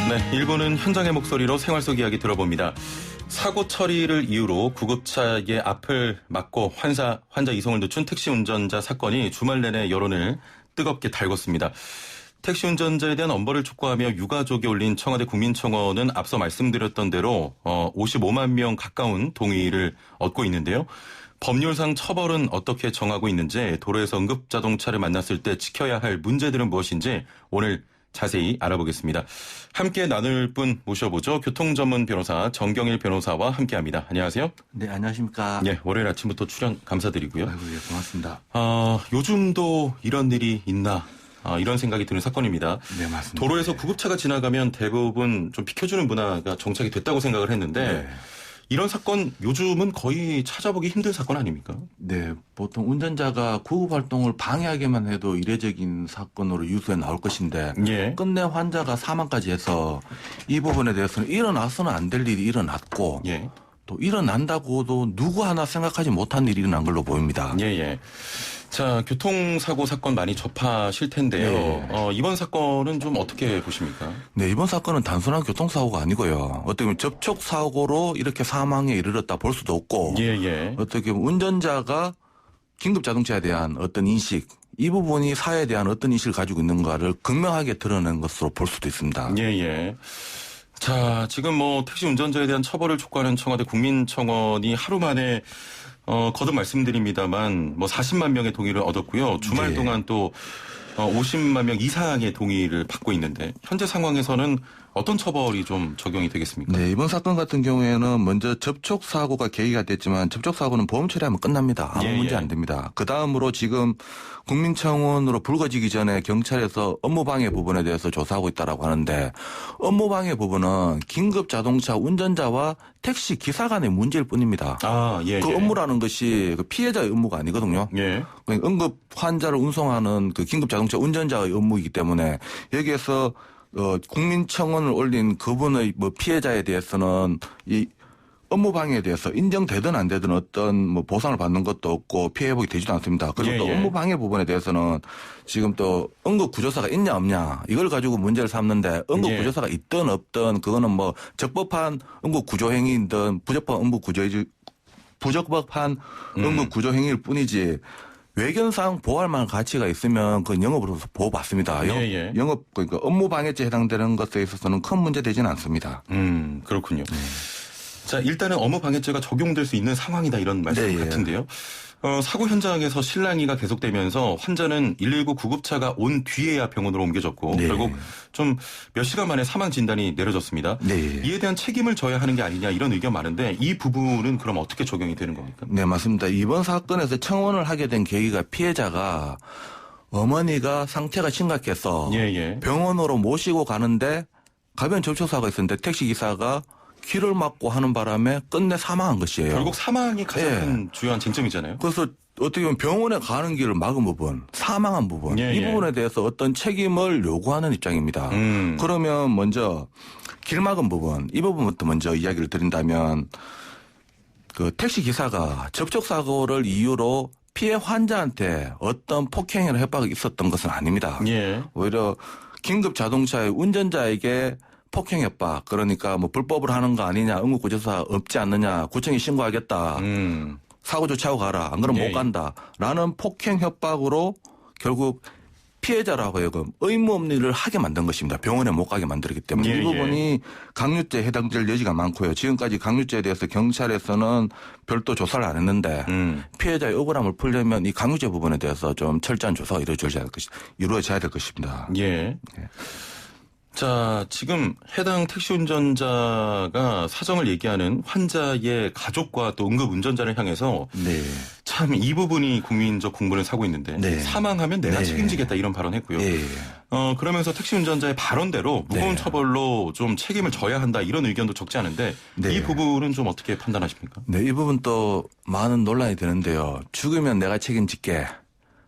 네, 1부는 현장의 목소리로 생활 속 이야기 들어봅니다. 사고 처리를 이유로 구급차의 앞을 막고 환자 이송을 늦춘 택시 운전자 사건이 주말 내내 여론을 뜨겁게 달궜습니다. 택시 운전자에 대한 엄벌을 촉구하며 유가족이 올린 청와대 국민청원은 앞서 말씀드렸던 대로 55만 명 가까운 동의를 얻고 있는데요. 법률상 처벌은 어떻게 정하고 있는지, 도로에서 응급자동차를 만났을 때 지켜야 할 문제들은 무엇인지 오늘 자세히 알아보겠습니다. 함께 나눌 분 모셔보죠. 교통전문 변호사 정경일 변호사와 함께합니다. 안녕하세요. 네, 안녕하십니까. 네, 월요일 아침부터 출연 감사드리고요. 아이고, 예, 고맙습니다. 요즘도 이런 일이 있나? 이런 생각이 드는 사건입니다. 네, 맞습니다. 도로에서 네. 구급차가 지나가면 대부분 좀 비켜주는 문화가 정착이 됐다고 생각을 했는데 네. 이런 사건 요즘은 거의 찾아보기 힘든 사건 아닙니까? 네, 보통 운전자가 구급 활동을 방해하기만 해도 이례적인 사건으로 뉴스에 나올 것인데 예. 끝내 환자가 사망까지 해서 이 부분에 대해서는 일어나서는 안 될 일이 일어났고 예. 또 일어난다고도 누구 하나 생각하지 못한 일이 일어난 걸로 보입니다. 예. 자, 교통사고 사건 많이 접하실 텐데요. 네. 이번 사건은 좀 어떻게 보십니까? 네, 이번 사건은 단순한 교통사고가 아니고요. 어떻게 보면 접촉사고로 이렇게 사망에 이르렀다 볼 수도 없고 예. 어떻게 보면 운전자가 긴급자동차에 대한 어떤 인식, 이 부분이 사회에 대한 어떤 인식을 가지고 있는가를 극명하게 드러낸 것으로 볼 수도 있습니다. 예. 자, 지금 택시 운전자에 대한 처벌을 촉구하는 청와대 국민청원이 하루 만에 거듭 말씀드립니다만 40만 명의 동의를 얻었고요. 주말 네. 동안 또 50만 명 이상의 동의를 받고 있는데 현재 상황에서는 어떤 처벌이 좀 적용이 되겠습니까? 네, 이번 사건 같은 경우에는 먼저 접촉사고가 계기가 됐지만 접촉사고는 보험 처리하면 끝납니다. 아무 문제 안 됩니다. 그 다음으로 지금 국민청원으로 불거지기 전에 경찰에서 업무방해 부분에 대해서 조사하고 있다라고 하는데 업무방해 부분은 긴급자동차 운전자와 택시 기사 간의 문제일 뿐입니다. 그 업무라는 것이 그 피해자의 업무가 아니거든요. 예. 응급 환자를 운송하는 그 긴급자동차 운전자의 업무이기 때문에 여기에서 국민청원을 올린 그분의 피해자에 대해서는 이 업무 방해에 대해서 인정되든 안 되든 어떤 보상을 받는 것도 없고 피해 회복이 되지도 않습니다. 그리고 또 업무 방해 부분에 대해서는 지금 또 응급 구조사가 있냐 없냐 이걸 가지고 문제를 삼는데 응급 구조사가 있든 없든 그거는 적법한 응급 구조 행위이든 부적법한 응급 구조 행위일 뿐이지. 외견상 보호할 만한 가치가 있으면 그 영업으로서 보호받습니다. 영업, 그러니까 업무 방해죄에 해당되는 것에 있어서는 큰 문제 되지는 않습니다. 그렇군요. 자, 일단은 업무 방해죄가 적용될 수 있는 상황이다 이런 말씀 같은데요. 사고 현장에서 실랑이가 계속되면서 환자는 119 구급차가 온 뒤에야 병원으로 옮겨졌고 결국 좀 몇 시간 만에 사망 진단이 내려졌습니다. 이에 대한 책임을 져야 하는 게 아니냐 이런 의견 많은데 이 부분은 그럼 어떻게 적용이 되는 겁니까? 네, 맞습니다. 이번 사건에서 청원을 하게 된 계기가 피해자가 어머니가 상태가 심각해서 병원으로 모시고 가는데 가변 접촉사고가 있었는데 택시기사가 귀를 막고 하는 바람에 끝내 사망한 것이에요. 결국 사망이 가장 큰 주요한 쟁점이잖아요. 그래서 어떻게 보면 병원에 가는 길을 막은 부분, 사망한 부분, 이 부분에 대해서 어떤 책임을 요구하는 입장입니다. 그러면 먼저 길 막은 부분, 이 부분부터 먼저 이야기를 드린다면 그 택시 기사가 접촉사고를 이유로 피해 환자한테 어떤 폭행이나 협박이 있었던 것은 아닙니다. 오히려 긴급자동차의 운전자에게 폭행 협박, 그러니까 불법을 하는 거 아니냐, 응급구조사 없지 않느냐, 구청에 신고하겠다, 사고 조치하고 가라, 안 그러면 못 간다, 라는 폭행 협박으로 결국 피해자라고 하여금 의무 없는 일을 하게 만든 것입니다. 병원에 못 가게 만들기 때문에 이 부분이 강요죄에 해당될 여지가 많고요. 지금까지 강요죄에 대해서 경찰에서는 별도 조사를 안 했는데 피해자의 억울함을 풀려면 이 강요죄 부분에 대해서 좀 철저한 조사가 이루어져야 될 것입니다. 자, 지금 해당 택시 운전자가 사정을 얘기하는 환자의 가족과 또 응급 운전자를 향해서 참 이 부분이 국민적 공분을 사고 있는데 사망하면 내가 책임지겠다 이런 발언했고요. 그러면서 택시 운전자의 발언대로 무거운 처벌로 좀 책임을 져야 한다 이런 의견도 적지 않은데 이 부분은 좀 어떻게 판단하십니까? 네, 이 부분 또 많은 논란이 되는데요. 죽으면 내가 책임질게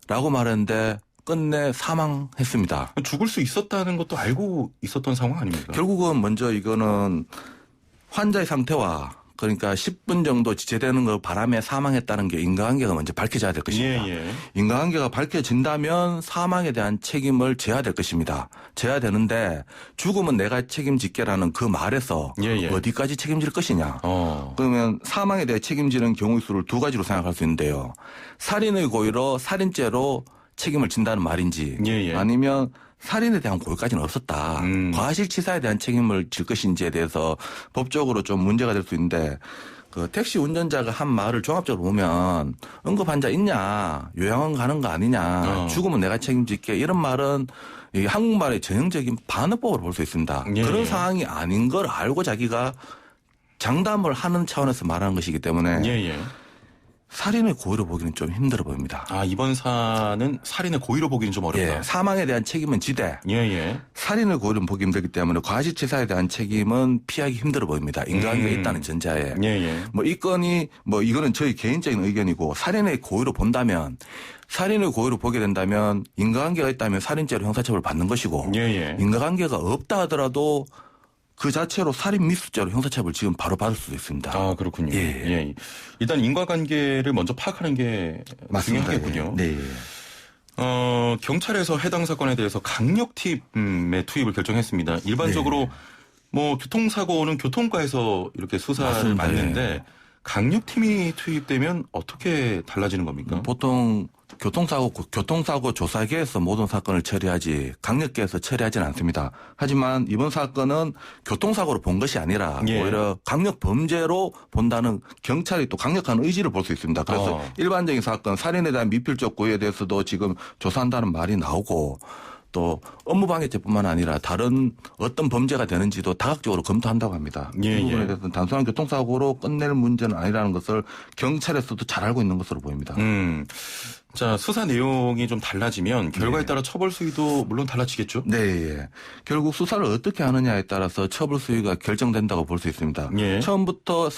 라고 말했는데 끝내 사망했습니다. 죽을 수 있었다는 것도 알고 있었던 상황 아닙니까? 결국은 먼저 이거는 환자의 상태와 그러니까 10분 정도 지체되는 거 바람에 사망했다는 게 인과관계가 먼저 밝혀져야 될 것입니다. 예. 인과관계가 밝혀진다면 사망에 대한 책임을 져야 될 것입니다. 져야 되는데 죽음은 내가 책임질게라는 그 말에서 어디까지 책임질 것이냐. 그러면 사망에 대해 책임지는 경우의 수를 두 가지로 생각할 수 있는데요. 살인의 고의로 살인죄로 책임을 진다는 말인지 아니면 살인에 대한 고의까지는 없었다. 과실치사에 대한 책임을 질 것인지에 대해서 법적으로 좀 문제가 될 수 있는데 그 택시 운전자가 한 말을 종합적으로 보면 응급환자 있냐 요양원 가는 거 아니냐 죽으면 내가 책임질게 이런 말은 이 한국말의 전형적인 반어법으로 볼 수 있습니다. 그런 상황이 아닌 걸 알고 자기가 장담을 하는 차원에서 말하는 것이기 때문에 살인의 고의로 보기는 좀 힘들어 보입니다. 이번 사안은 살인의 고의로 보기는 좀 어렵다. 사망에 대한 책임은 지대. 살인의 고의로 보기 힘들기 때문에 과실치사에 대한 책임은 피하기 힘들어 보입니다. 인과관계가 있다는 전제하에. 뭐 이 건이 뭐 이거는 저희 개인적인 의견이고 살인의 고의로 본다면 살인의 고의로 보게 된다면 인과관계가 있다면 살인죄로 형사처벌을 받는 것이고 인과관계가 없다 하더라도 그 자체로 살인 미수죄로 형사처벌 지금 바로 받을 수도 있습니다. 그렇군요. 일단 인과관계를 먼저 파악하는 게 중요하겠군요. 경찰에서 해당 사건에 대해서 강력팀의 투입을 결정했습니다. 일반적으로 뭐 교통사고는 교통과에서 이렇게 수사를 맡는데 강력팀이 투입되면 어떻게 달라지는 겁니까? 보통 교통사고 조사계에서 모든 사건을 처리하지 강력계에서 처리하지는 않습니다. 하지만 이번 사건은 교통사고로 본 것이 아니라 오히려 강력 범죄로 본다는 경찰이 또 강력한 의지를 볼 수 있습니다. 그래서 일반적인 사건 살인에 대한 미필적 고의에 대해서도 지금 조사한다는 말이 나오고 또 업무방해죄뿐만 아니라 다른 어떤 범죄가 되는지도 다각적으로 검토한다고 합니다. 이 부분에 대해서는 단순한 교통사고로 끝낼 문제는 아니라는 것을 경찰에서도 잘 알고 있는 것으로 보입니다. 자, 수사 내용이 좀 달라지면 결과에 따라 처벌 수위도 물론 달라지겠죠? 결국 수사를 어떻게 하느냐에 따라서 처벌 수위가 결정된다고 볼 수 있습니다. 처음부터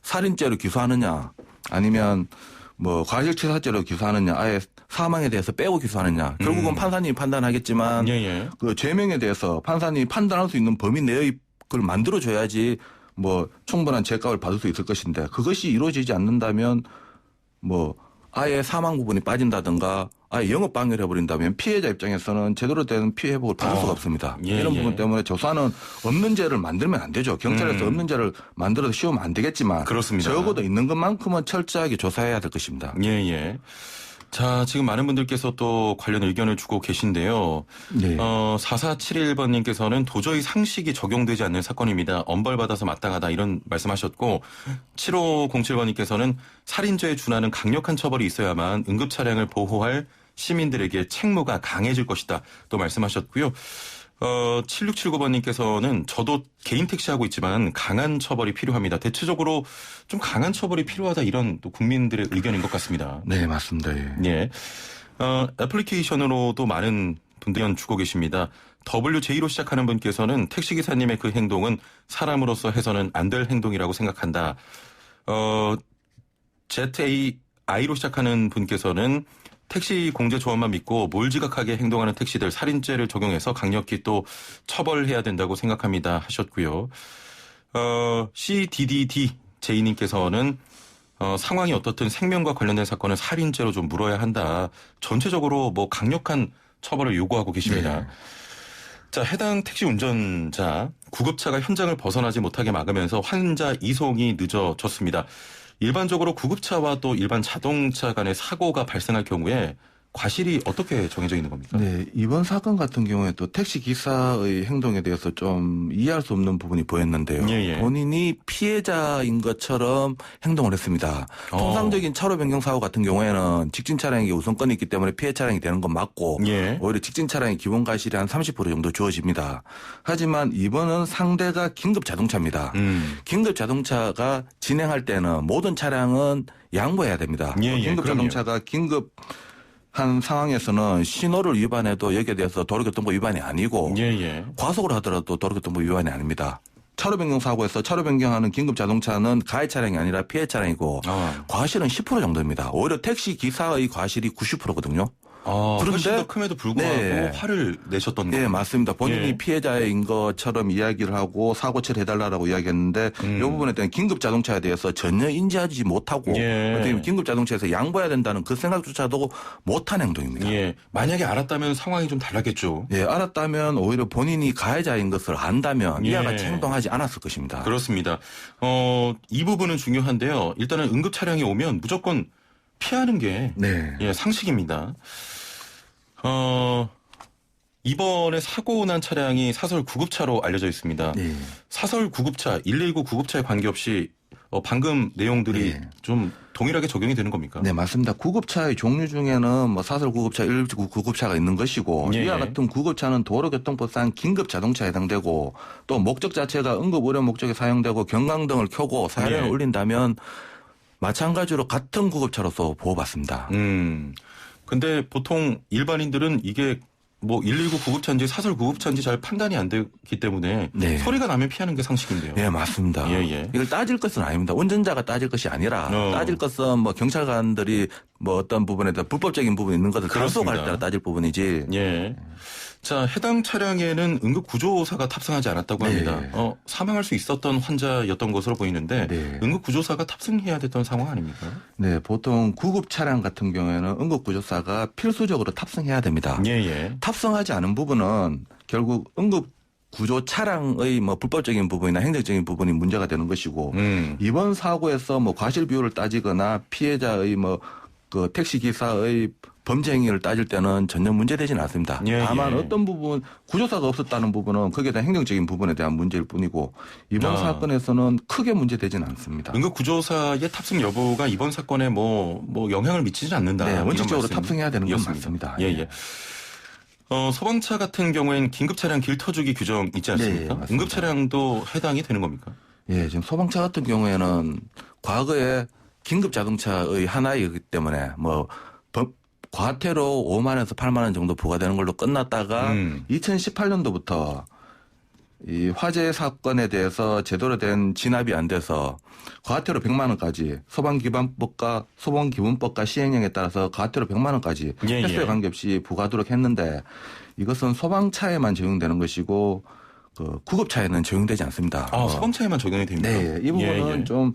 살인죄로 기소하느냐 아니면 뭐 과실치사죄로 기소하느냐 아예 사망에 대해서 빼고 기소하느냐 결국은 판사님이 판단하겠지만 그 죄명에 대해서 판사님이 판단할 수 있는 범위 내의 그걸 만들어줘야지 뭐 충분한 죄값을 받을 수 있을 것인데 그것이 이루어지지 않는다면 뭐 아예 사망 부분이 빠진다든가 아예 영업방해를 해버린다면 피해자 입장에서는 제대로 된 피해 회복을 받을 수가 없습니다. 이런 부분 때문에 조사는 없는 죄를 만들면 안 되죠. 경찰에서 없는 죄를 만들어서 씌우면 안 되겠지만 그렇습니다. 적어도 있는 것만큼은 철저하게 조사해야 될 것입니다. 자, 지금 많은 분들께서 또 관련 의견을 주고 계신데요. 4471번님께서는 도저히 상식이 적용되지 않는 사건입니다. 엄벌받아서 마땅하다 이런 말씀하셨고 7507번님께서는 살인죄에 준하는 강력한 처벌이 있어야만 응급 차량을 보호할 시민들에게 책무가 강해질 것이다 또 말씀하셨고요. 7679번님께서는 저도 개인 택시하고 있지만 강한 처벌이 필요합니다. 대체적으로 좀 강한 처벌이 필요하다 이런 또 국민들의 의견인 것 같습니다. 네, 맞습니다. 애플리케이션으로도 많은 분들이 주고 계십니다. WJ로 시작하는 분께서는 택시기사님의 그 행동은 사람으로서 해서는 안 될 행동이라고 생각한다. ZAI로 시작하는 분께서는 택시 공제 조언만 믿고 몰지각하게 행동하는 택시들 살인죄를 적용해서 강력히 또 처벌해야 된다고 생각합니다 하셨고요. CDDDJ님께서는 상황이 어떻든 생명과 관련된 사건은 살인죄로 좀 물어야 한다. 전체적으로 뭐 강력한 처벌을 요구하고 계십니다. 자, 해당 택시 운전자 구급차가 현장을 벗어나지 못하게 막으면서 환자 이송이 늦어졌습니다. 일반적으로 구급차와 또 일반 자동차 간의 사고가 발생할 경우에 과실이 어떻게 정해져 있는 겁니까? 이번 사건 같은 경우에 또 택시 기사의 행동에 대해서 좀 이해할 수 없는 부분이 보였는데요. 본인이 피해자인 것처럼 행동을 했습니다. 통상적인 차로 변경 사고 같은 경우에는 직진 차량에게 우선권이 있기 때문에 피해 차량이 되는 건 맞고 오히려 직진 차량의 기본 과실이 한 30% 정도 주어집니다. 하지만 이번은 상대가 긴급 자동차입니다. 긴급 자동차가 진행할 때는 모든 차량은 양보해야 됩니다. 긴급 자동차가 긴급 한 상황에서는 신호를 위반해도 여기에 대해서 도로교통법 위반이 아니고 과속을 하더라도 도로교통법 위반이 아닙니다. 차로 변경 사고에서 차로 변경하는 긴급 자동차는 가해 차량이 아니라 피해 차량이고 과실은 10% 정도입니다. 오히려 택시 기사의 과실이 90%거든요. 훨씬 더 큼에도 불구하고 네. 화를 내셨던 거예요. 네, 맞습니다. 본인이 예. 피해자인 것처럼 이야기를 하고 사고 처리해달라고 이야기했는데 이 부분에 대한 긴급 자동차에 대해서 전혀 인지하지 못하고 예. 어떻게 보면 긴급 자동차에서 양보해야 된다는 그 생각조차도 못한 행동입니다. 예. 만약에 알았다면 상황이 좀 달랐겠죠. 예, 알았다면 오히려 본인이 가해자인 것을 안다면 이와 같이 행동하지 않았을 것입니다. 그렇습니다. 이 부분은 중요한데요. 일단은 응급 차량이 오면 무조건 피하는 게 네. 예, 상식입니다. 이번에 사고 난 차량이 사설 구급차로 알려져 있습니다. 네. 사설 구급차, 119 구급차에 관계없이 방금 내용들이 네. 좀 동일하게 적용이 되는 겁니까? 네, 맞습니다. 구급차의 종류 중에는 뭐 사설 구급차, 119 구급차가 있는 것이고 예. 이와 같은 구급차는 도로교통법상 긴급 자동차에 해당되고 또 목적 자체가 응급 의료 목적에 사용되고 경광등을 켜고 사연을 예. 올린다면 마찬가지로 같은 구급차로서 보호받습니다. 근데 보통 일반인들은 이게 뭐 119 구급차인지 사설 구급차인지 잘 판단이 안 되기 때문에 네. 소리가 나면 피하는 게 상식인데요. 예, 맞습니다. 예. 이걸 따질 것은 아닙니다. 운전자가 따질 것이 아니라 따질 것은 뭐 경찰관들이 뭐 어떤 부분에 대한 불법적인 부분이 있는 것을 단속할 때라 따질 부분이지. 예. 자, 해당 차량에는 응급 구조사가 탑승하지 않았다고 합니다. 네. 사망할 수 있었던 환자였던 것으로 보이는데 네. 응급 구조사가 탑승해야 됐던 상황 아닙니까? 네, 보통 구급 차량 같은 경우에는 응급구조사가 필수적으로 탑승해야 됩니다. 예. 탑승하지 않은 부분은 결국 응급구조 차량의 뭐 불법적인 부분이나 행정적인 부분이 문제가 되는 것이고 이번 사고에서 뭐 과실 비율을 따지거나 피해자의 뭐 그 택시 기사의 범죄 행위를 따질 때는 전혀 문제되지는 않습니다. 다만 어떤 부분 구조사가 없었다는 부분은 거기에 대한 행정적인 부분에 대한 문제일 뿐이고 이번 사건에서는 크게 문제되지는 않습니다. 응급구조사의 탑승 여부가 이번 사건에 뭐 영향을 미치지 않는다. 네, 원칙적으로 탑승해야 되는 건 맞습니다. 예. 소방차 같은 경우에는 긴급 차량 길 터주기 규정 있지 않습니까? 네, 응급 차량도 해당이 되는 겁니까? 예, 지금 소방차 같은 경우에는 과거에 긴급 자동차의 하나이기 때문에 뭐 과태료 5만원에서 8만원 정도 부과되는 걸로 끝났다가 2018년도부터 이 화재 사건에 대해서 제대로 된 진압이 안 돼서 과태료 100만원까지 소방기반법과 소방기본법과 시행령에 따라서 과태료 100만원까지 횟수에 관계없이 부과하도록 했는데 이것은 소방차에만 적용되는 것이고 그 구급차에는 적용되지 않습니다. 소방차에만 적용이 됩니까? 네, 이 부분은 좀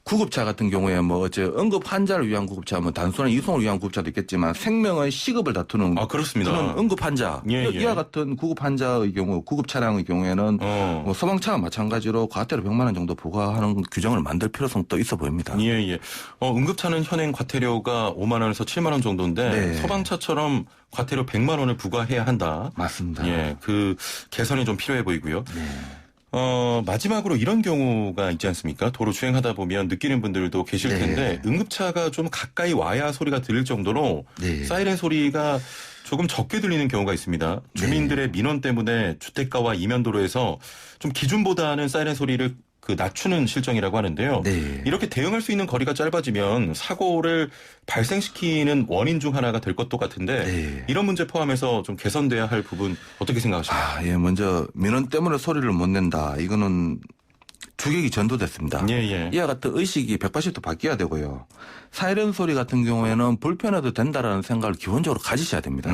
구급차 같은 경우에 뭐 응급 환자를 위한 구급차, 뭐 단순한 이송을 위한 구급차도 있겠지만 생명의 시급을 다투는 그렇습니다. 그런 응급 환자 이와 같은 구급 환자의 경우, 구급 차량의 경우에는 뭐 소방차와 마찬가지로 과태료 100만 원 정도 부과하는 규정을 만들 필요성도 있어 보입니다. 예. 응급차는 현행 과태료가 5만 원에서 7만 원 정도인데 소방차처럼 과태료 100만 원을 부과해야 한다. 맞습니다. 예, 그 개선이 좀 필요해 보이고요. 네. 마지막으로 이런 경우가 있지 않습니까? 도로 주행하다 보면 느끼는 분들도 계실 텐데 응급차가 좀 가까이 와야 소리가 들릴 정도로 사이렌 소리가 조금 적게 들리는 경우가 있습니다. 주민들의 민원 때문에 주택가와 이면도로에서 좀 기준보다는 사이렌 소리를 낮추는 실정이라고 하는데요. 이렇게 대응할 수 있는 거리가 짧아지면 사고를 발생시키는 원인 중 하나가 될 것도 같은데 이런 문제 포함해서 좀 개선돼야 할 부분 어떻게 생각하십니까? 예, 먼저 민원 때문에 소리를 못 낸다. 이거는 주객이 전도됐습니다. 이와 같은 의식이 180도 바뀌어야 되고요. 사이렌 소리 같은 경우에는 불편해도 된다라는 생각을 기본적으로 가지셔야 됩니다.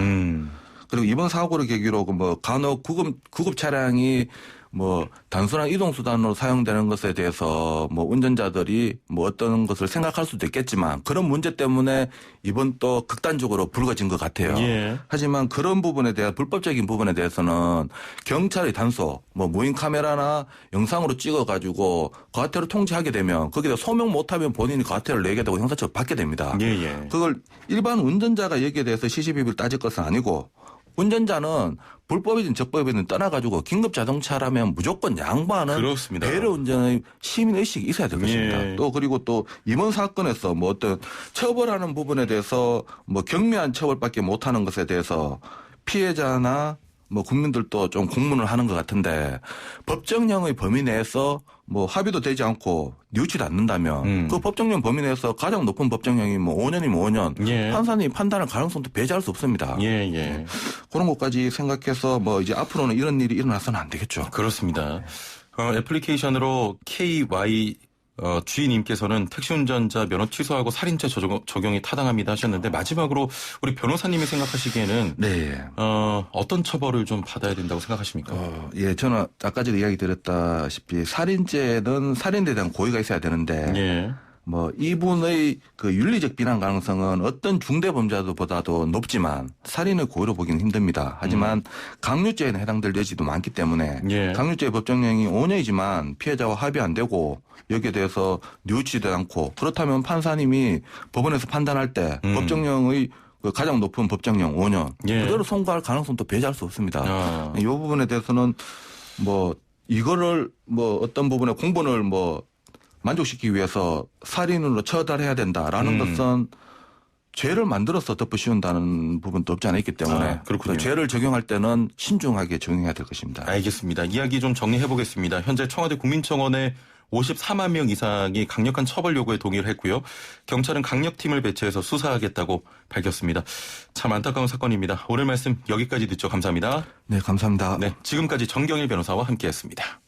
그리고 이번 사고를 계기로 뭐 간혹 구급 차량이 뭐 단순한 이동수단으로 사용되는 것에 대해서 뭐 운전자들이 뭐 어떤 것을 생각할 수도 있겠지만 그런 문제 때문에 이번 또 극단적으로 불거진 것 같아요. 하지만 그런 부분에 대한 불법적인 부분에 대해서는 경찰의 단속, 뭐 무인 카메라나 영상으로 찍어가지고 과태료 통지하게 되면 거기다 소명 못하면 본인이 과태료를 내게 되고 형사처벌 받게 됩니다. 그걸 일반 운전자가 여기에 대해서 시시비비를 따질 것은 아니고 운전자는 불법이든 적법이든 떠나가지고 긴급 자동차라면 무조건 양보하는 배려 운전의 시민의식이 있어야 될 것입니다. 또 그리고 또 이번 사건에서 뭐 어떤 처벌하는 부분에 대해서 뭐 경미한 처벌밖에 못하는 것에 대해서 피해자나 뭐 국민들도 좀 공문을 하는 것 같은데 법정형의 범위 내에서 뭐 합의도 되지 않고 뉘우치지 않는다면 그 법정형 범위 내에서 가장 높은 법정형이 뭐 5년이면 5년 판사님이 판단할 가능성도 배제할 수 없습니다. 그런 것까지 생각해서 뭐 이제 앞으로는 이런 일이 일어나서는 안 되겠죠. 그렇습니다. 애플리케이션으로 KY 주인님께서는 택시 운전자 면허 취소하고 살인죄 적용이 타당합니다 하셨는데 마지막으로 우리 변호사님이 생각하시기에는 네. 어떤 처벌을 좀 받아야 된다고 생각하십니까? 예, 저는 아까 전에 이야기 드렸다시피 살인죄는 살인에 대한 고의가 있어야 되는데 예. 뭐 이분의 그 윤리적 비난 가능성은 어떤 중대 범죄보다도 높지만 살인을 고의로 보기는 힘듭니다. 하지만 강요죄에는 해당될 여지도 많기 때문에 예. 강요죄 법정형이 5년이지만 피해자와 합의 안 되고 여기에 대해서 뉘우치지도 않고 그렇다면 판사님이 법원에서 판단할 때 법정형의 그 가장 높은 법정형 5년 예. 그대로 선고할 가능성도 배제할 수 없습니다. 이 부분에 대해서는 뭐 이거를 뭐 어떤 부분에 공분을 뭐 만족시키기 위해서 살인으로 처벌해야 된다라는 것은 죄를 만들어서 덮어씌운다는 부분도 없지 않아 있기 때문에 그렇군요. 죄를 적용할 때는 신중하게 적용해야 될 것입니다. 알겠습니다. 이야기 좀 정리해 보겠습니다. 현재 청와대 국민청원에 54만 명 이상이 강력한 처벌 요구에 동의를 했고요. 경찰은 강력팀을 배치해서 수사하겠다고 밝혔습니다. 참 안타까운 사건입니다. 오늘 말씀 여기까지 듣죠. 감사합니다. 네, 감사합니다. 네, 지금까지 정경일 변호사와 함께했습니다.